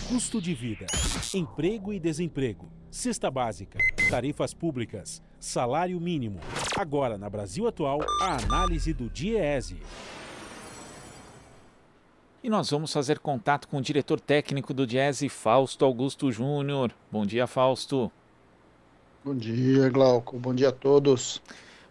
Custo de vida, emprego e desemprego, cesta básica, tarifas públicas, salário mínimo. Agora, na Brasil Atual, a análise do DIEESE. E nós vamos fazer contato com o diretor técnico do DIEESE, Fausto Augusto Júnior. Bom dia, Fausto. Bom dia, Glauco. Bom dia a todos.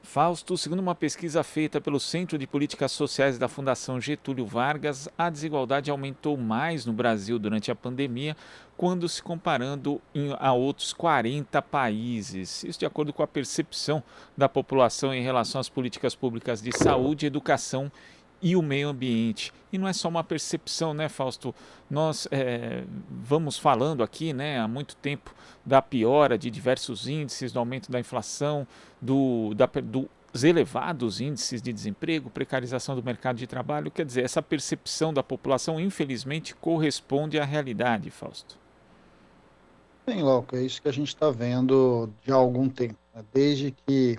Fausto, segundo uma pesquisa feita pelo Centro de Políticas Sociais da Fundação Getúlio Vargas, a desigualdade aumentou mais no Brasil durante a pandemia, quando se comparando a outros 40 países. Isso de acordo com a percepção da população em relação às políticas públicas de saúde, educação e o meio ambiente. E não é só uma percepção, né, Fausto? Nós vamos falando aqui, né, há muito tempo da piora de diversos índices, do aumento da inflação, dos elevados índices de desemprego, precarização do mercado de trabalho. Quer dizer, essa percepção da população, infelizmente, corresponde à realidade, Fausto. Bem, Glauco, é isso que a gente está vendo já há algum tempo, né? Desde que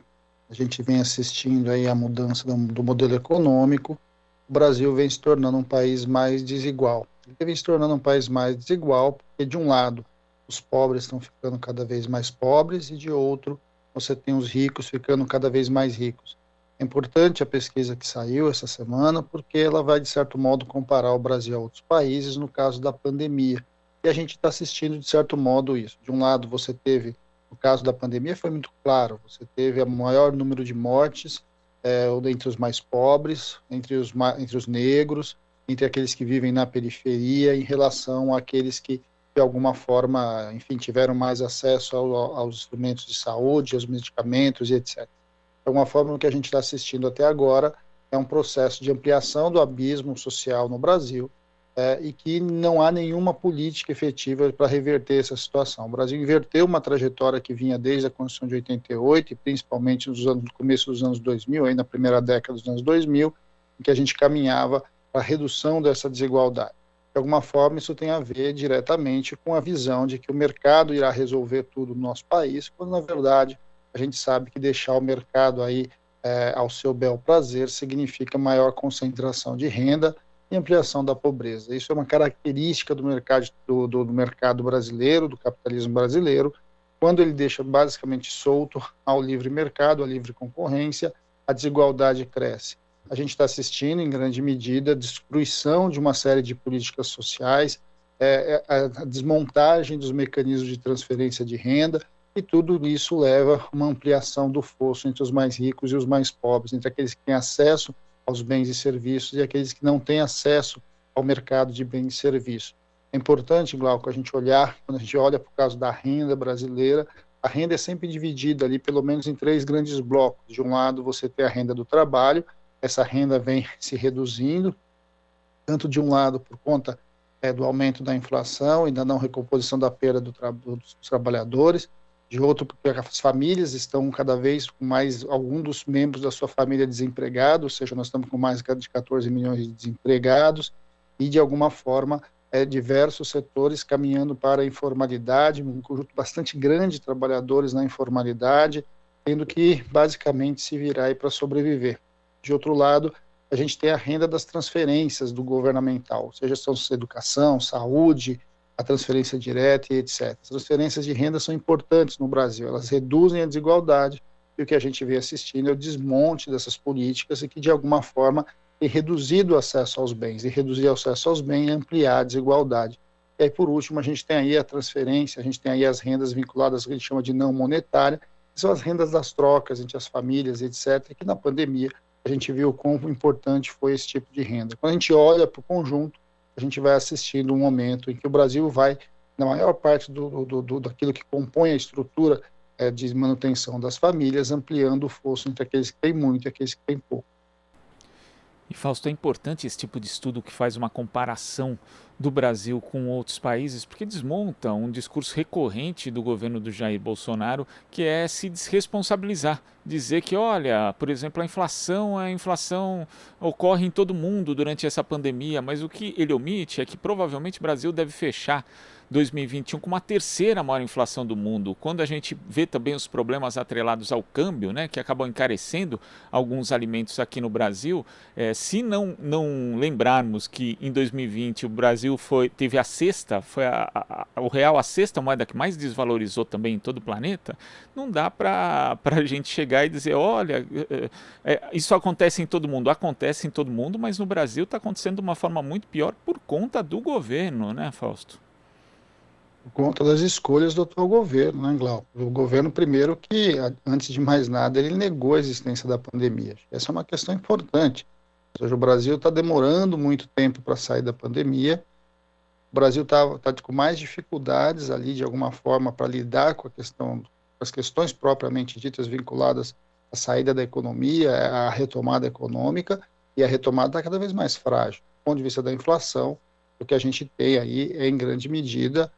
a gente vem assistindo aí a mudança do modelo econômico, o Brasil vem se tornando um país mais desigual. Ele vem se tornando um país mais desigual porque, de um lado, os pobres estão ficando cada vez mais pobres e, de outro, você tem os ricos ficando cada vez mais ricos. É importante a pesquisa que saiu essa semana porque ela vai, de certo modo, comparar o Brasil a outros países no caso da pandemia. E a gente está assistindo, de certo modo, isso. De um lado, você teve, no caso da pandemia, foi muito claro, você teve o maior número de mortes entre os mais pobres, entre os negros, entre aqueles que vivem na periferia, em relação àqueles que, de alguma forma, enfim, tiveram mais acesso aos instrumentos de saúde, aos medicamentos e etc. De alguma forma, o que a gente está assistindo até agora é um processo de ampliação do abismo social no Brasil, e que não há nenhuma política efetiva para reverter essa situação. O Brasil inverteu uma trajetória que vinha desde a Constituição de 88, e principalmente no começo dos anos 2000, aí na primeira década dos anos 2000, em que a gente caminhava para a redução dessa desigualdade. De alguma forma, isso tem a ver diretamente com a visão de que o mercado irá resolver tudo no nosso país, quando, na verdade, a gente sabe que deixar o mercado aí ao seu bel prazer significa maior concentração de renda e ampliação da pobreza. Isso é uma característica do mercado brasileiro, do capitalismo brasileiro, quando ele deixa basicamente solto ao livre mercado, à livre concorrência, a desigualdade cresce. A gente está assistindo, em grande medida, a destruição de uma série de políticas sociais, a desmontagem dos mecanismos de transferência de renda, e tudo isso leva a uma ampliação do fosso entre os mais ricos e os mais pobres, entre aqueles que têm acesso aos bens e serviços e aqueles que não têm acesso ao mercado de bens e serviços. É importante, Glauco, a gente olhar, quando a gente olha para o caso da renda brasileira, a renda é sempre dividida ali pelo menos em 3 grandes blocos. De um lado você tem a renda do trabalho, essa renda vem se reduzindo, tanto de um lado por conta do aumento da inflação e da não recomposição da perda dos trabalhadores, de outro porque as famílias estão cada vez com mais, algum dos membros da sua família desempregado, ou seja, nós estamos com mais de 14 milhões de desempregados, e de alguma forma diversos setores caminhando para a informalidade, um conjunto bastante grande de trabalhadores na informalidade, tendo que basicamente se virar aí para sobreviver. De outro lado, a gente tem a renda das transferências do governamental, seja educação, saúde, a transferência direta e etc. As transferências de renda são importantes no Brasil, elas reduzem a desigualdade, e o que a gente vem assistindo é o desmonte dessas políticas e que, de alguma forma, tem reduzido o acesso aos bens, e reduzir o acesso aos bens é ampliar a desigualdade. E aí, por último, a gente tem aí a transferência, a gente tem aí as rendas vinculadas, que a gente chama de não monetária, que são as rendas das trocas entre as famílias, etc., que na pandemia a gente viu o quão importante foi esse tipo de renda. Quando a gente olha para o conjunto, a gente vai assistindo um momento em que o Brasil vai, na maior parte daquilo que compõe a estrutura de manutenção das famílias, ampliando o fosso entre aqueles que têm muito e aqueles que têm pouco. E, Fausto, é importante esse tipo de estudo que faz uma comparação do Brasil com outros países, porque desmonta um discurso recorrente do governo do Jair Bolsonaro, que é se desresponsabilizar, dizer que, olha, por exemplo, a inflação ocorre em todo mundo durante essa pandemia, mas o que ele omite é que provavelmente o Brasil deve fechar 2021 com uma terceira maior inflação do mundo. Quando a gente vê também os problemas atrelados ao câmbio, né, que acabam encarecendo alguns alimentos aqui no Brasil, se não lembrarmos que em 2020 o Brasil Brasil teve a sexta, o real a sexta moeda que mais desvalorizou também em todo o planeta, não dá para a gente chegar e dizer, olha, isso acontece em todo mundo. Acontece em todo mundo, mas no Brasil está acontecendo de uma forma muito pior por conta do governo, né, Fausto? Por conta das escolhas do atual governo, né, Glauco? O governo, primeiro, que, antes de mais nada, ele negou a existência da pandemia. Essa é uma questão importante. Ou seja, o Brasil está demorando muito tempo para sair da pandemia. O Brasil está com mais dificuldades ali, de alguma forma, para lidar com com as questões propriamente ditas vinculadas à saída da economia, à retomada econômica, e a retomada está cada vez mais frágil. Do ponto de vista da inflação, o que a gente tem aí é, em grande medida,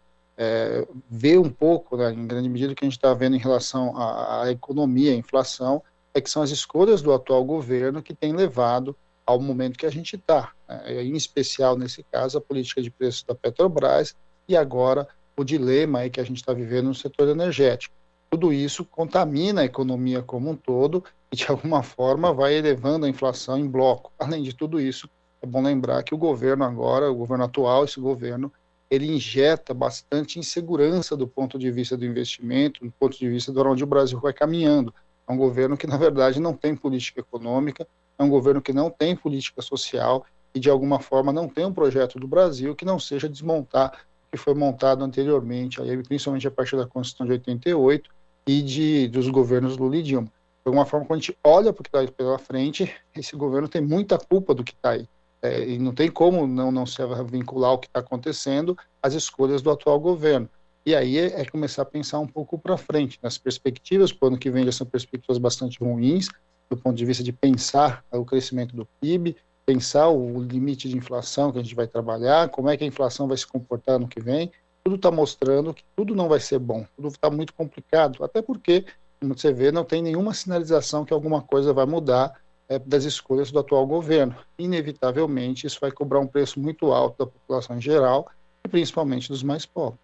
ver um pouco, né, em grande medida, o que a gente está vendo em relação à economia, à inflação, é que são as escolhas do atual governo que têm levado ao momento que a gente está, em especial, nesse caso, a política de preços da Petrobras e agora o dilema aí que a gente está vivendo no setor energético. Tudo isso contamina a economia como um todo e, de alguma forma, vai elevando a inflação em bloco. Além de tudo isso, é bom lembrar que o governo agora, o governo atual, esse governo, ele injeta bastante insegurança do ponto de vista do investimento, do ponto de vista de onde o Brasil vai caminhando. É um governo que, na verdade, não tem política econômica, é um governo que não tem política social e, de alguma forma, não tem um projeto do Brasil que não seja desmontar o que foi montado anteriormente, aí, principalmente a partir da Constituição de 88 e dos governos Lula e Dilma. De alguma forma, quando a gente olha para o que está aí pela frente, esse governo tem muita culpa do que está aí. E não tem como não se vincular o que está acontecendo às escolhas do atual governo. E aí é começar a pensar um pouco para frente, nas perspectivas, para o ano que vem já são perspectivas bastante ruins, do ponto de vista de pensar o crescimento do PIB, pensar o limite de inflação que a gente vai trabalhar, como é que a inflação vai se comportar no que vem. Tudo está mostrando que tudo não vai ser bom, tudo está muito complicado, até porque, como você vê, não tem nenhuma sinalização que alguma coisa vai mudar das escolhas do atual governo. Inevitavelmente, isso vai cobrar um preço muito alto da população em geral e principalmente dos mais pobres.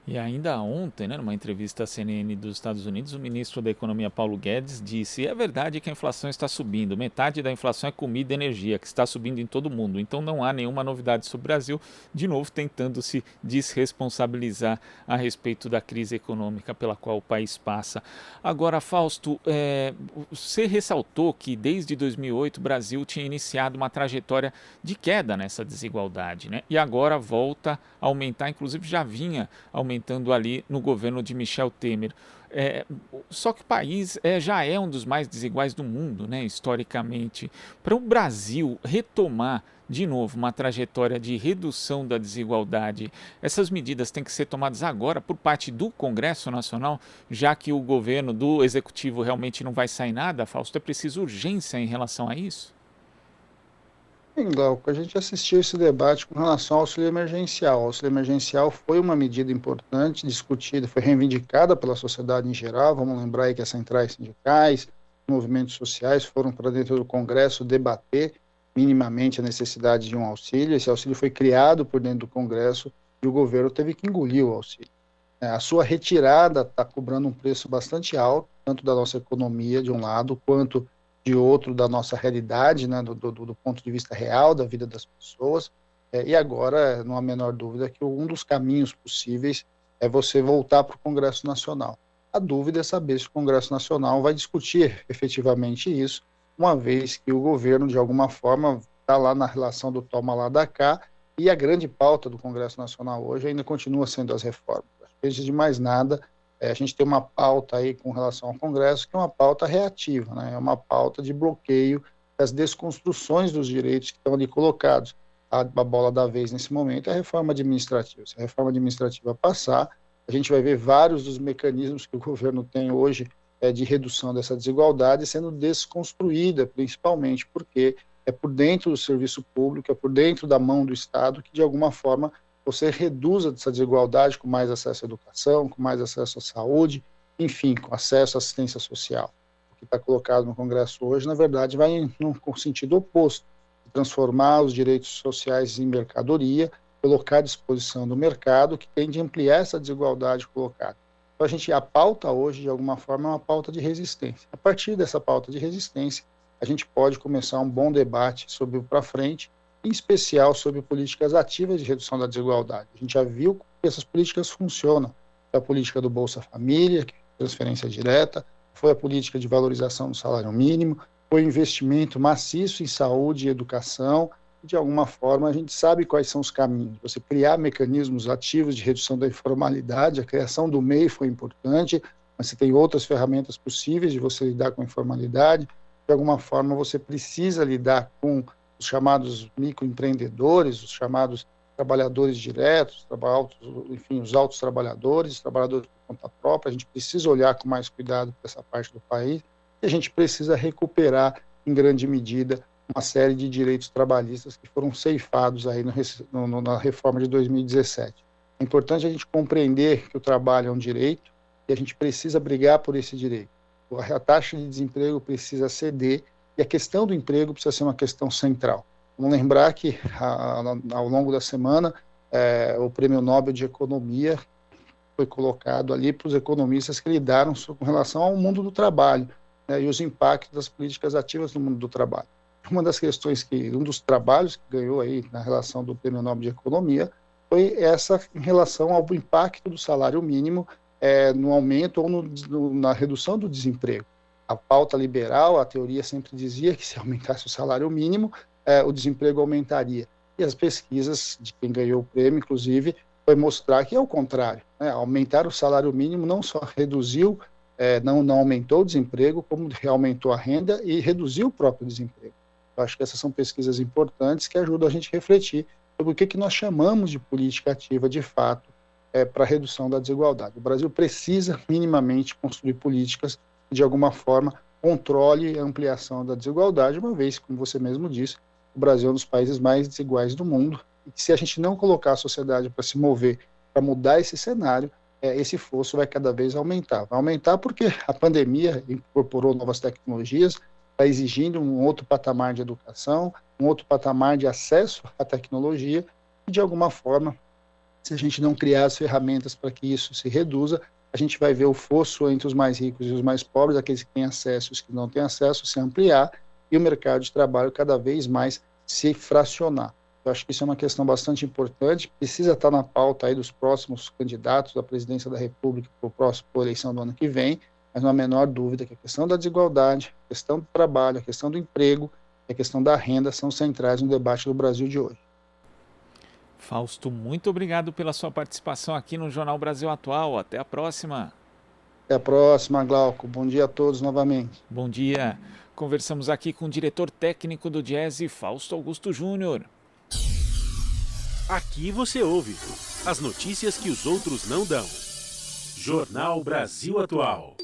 E ainda ontem, né, numa entrevista à CNN dos Estados Unidos, o ministro da Economia Paulo Guedes disse: é verdade que a inflação está subindo, metade da inflação é comida e energia, que está subindo em todo o mundo, então não há nenhuma novidade sobre o Brasil, de novo tentando se desresponsabilizar a respeito da crise econômica pela qual o país passa. Agora, Fausto, você ressaltou que desde 2008 o Brasil tinha iniciado uma trajetória de queda nessa desigualdade, né? E agora volta a aumentar, inclusive já vinha aumentando ali no governo de Michel Temer. Só que o país já é um dos mais desiguais do mundo, né, historicamente. Para o Brasil retomar de novo uma trajetória de redução da desigualdade, essas medidas têm que ser tomadas agora por parte do Congresso Nacional, já que o governo do Executivo realmente não vai sair nada, Fausto, é preciso urgência em relação a isso? Sim, Glauco, a gente assistiu esse debate com relação ao auxílio emergencial. O auxílio emergencial foi uma medida importante, discutida, foi reivindicada pela sociedade em geral. Vamos lembrar aí que as centrais sindicais, movimentos sociais foram para dentro do Congresso debater minimamente a necessidade de um auxílio. Esse auxílio foi criado por dentro do Congresso e o governo teve que engolir o auxílio. A sua retirada está cobrando um preço bastante alto, tanto da nossa economia, de um lado, quanto de outro, da nossa realidade, né, do ponto de vista real da vida das pessoas. E agora, não há a menor dúvida que um dos caminhos possíveis é você voltar para o Congresso Nacional. A dúvida é saber se o Congresso Nacional vai discutir efetivamente isso, uma vez que o governo, de alguma forma, está lá na relação do toma lá da cá, e a grande pauta do Congresso Nacional hoje ainda continua sendo as reformas. Antes de mais nada, a gente tem uma pauta aí com relação ao Congresso que é uma pauta reativa, né? É uma pauta de bloqueio das desconstruções dos direitos que estão ali colocados. A bola da vez nesse momento é a reforma administrativa. Se a reforma administrativa passar, a gente vai ver vários dos mecanismos que o governo tem hoje de redução dessa desigualdade sendo desconstruída, principalmente porque é por dentro do serviço público, é por dentro da mão do Estado que, de alguma forma, você reduza essa desigualdade com mais acesso à educação, com mais acesso à saúde, enfim, com acesso à assistência social. O que está colocado no Congresso hoje, na verdade, vai no sentido oposto, de transformar os direitos sociais em mercadoria, colocar à disposição do mercado, que tende a ampliar essa desigualdade colocada. Então, a pauta hoje, de alguma forma, é uma pauta de resistência. A partir dessa pauta de resistência, a gente pode começar um bom debate sobre o para frente, em especial sobre políticas ativas de redução da desigualdade. A gente já viu que essas políticas funcionam. Foi a política do Bolsa Família, que é transferência direta, foi a política de valorização do salário mínimo, foi o investimento maciço em saúde e educação. De alguma forma, a gente sabe quais são os caminhos. Você criar mecanismos ativos de redução da informalidade, a criação do MEI foi importante, mas você tem outras ferramentas possíveis de você lidar com a informalidade. De alguma forma, você precisa lidar com os chamados microempreendedores, os chamados trabalhadores diretos, enfim, os altos trabalhadores, os trabalhadores por conta própria. A gente precisa olhar com mais cuidado para essa parte do país e a gente precisa recuperar, em grande medida, uma série de direitos trabalhistas que foram ceifados aí na reforma de 2017. É importante a gente compreender que o trabalho é um direito e a gente precisa brigar por esse direito. A taxa de desemprego precisa ceder e a questão do emprego precisa ser uma questão central. Vamos lembrar que, ao longo da semana, o Prêmio Nobel de Economia foi colocado ali para os economistas que lidaram com relação ao mundo do trabalho, né, e os impactos das políticas ativas no mundo do trabalho. Uma das questões um dos trabalhos que ganhou aí na relação do Prêmio Nobel de Economia foi essa em relação ao impacto do salário mínimo no aumento ou na redução do desemprego. A pauta liberal, a teoria sempre dizia que se aumentasse o salário mínimo, o desemprego aumentaria. E as pesquisas de quem ganhou o prêmio, inclusive, foi mostrar que é o contrário, né? Aumentar o salário mínimo não só reduziu, não aumentou o desemprego, como aumentou a renda e reduziu o próprio desemprego. Eu acho que essas são pesquisas importantes que ajudam a gente a refletir sobre o que nós chamamos de política ativa de fato para a redução da desigualdade. O Brasil precisa minimamente construir políticas que, de alguma forma, controle a ampliação da desigualdade, uma vez, como você mesmo disse, o Brasil é um dos países mais desiguais do mundo, e que se a gente não colocar a sociedade para se mover, para mudar esse cenário, esse fosso vai cada vez aumentar. Vai aumentar porque a pandemia incorporou novas tecnologias, está exigindo um outro patamar de educação, um outro patamar de acesso à tecnologia, e de alguma forma, se a gente não criar as ferramentas para que isso se reduza, a gente vai ver o fosso entre os mais ricos e os mais pobres, aqueles que têm acesso e os que não têm acesso, se ampliar, e o mercado de trabalho cada vez mais se fracionar. Eu acho que isso é uma questão bastante importante, precisa estar na pauta aí dos próximos candidatos da presidência da República para a eleição do ano que vem, mas não há a menor dúvida que a questão da desigualdade, a questão do trabalho, a questão do emprego e a questão da renda são centrais no debate do Brasil de hoje. Fausto, muito obrigado pela sua participação aqui no Jornal Brasil Atual. Até a próxima. Até a próxima, Glauco. Bom dia a todos novamente. Bom dia. Conversamos aqui com o diretor técnico do Diese, Fausto Augusto Júnior. Aqui você ouve as notícias que os outros não dão. Jornal Brasil Atual.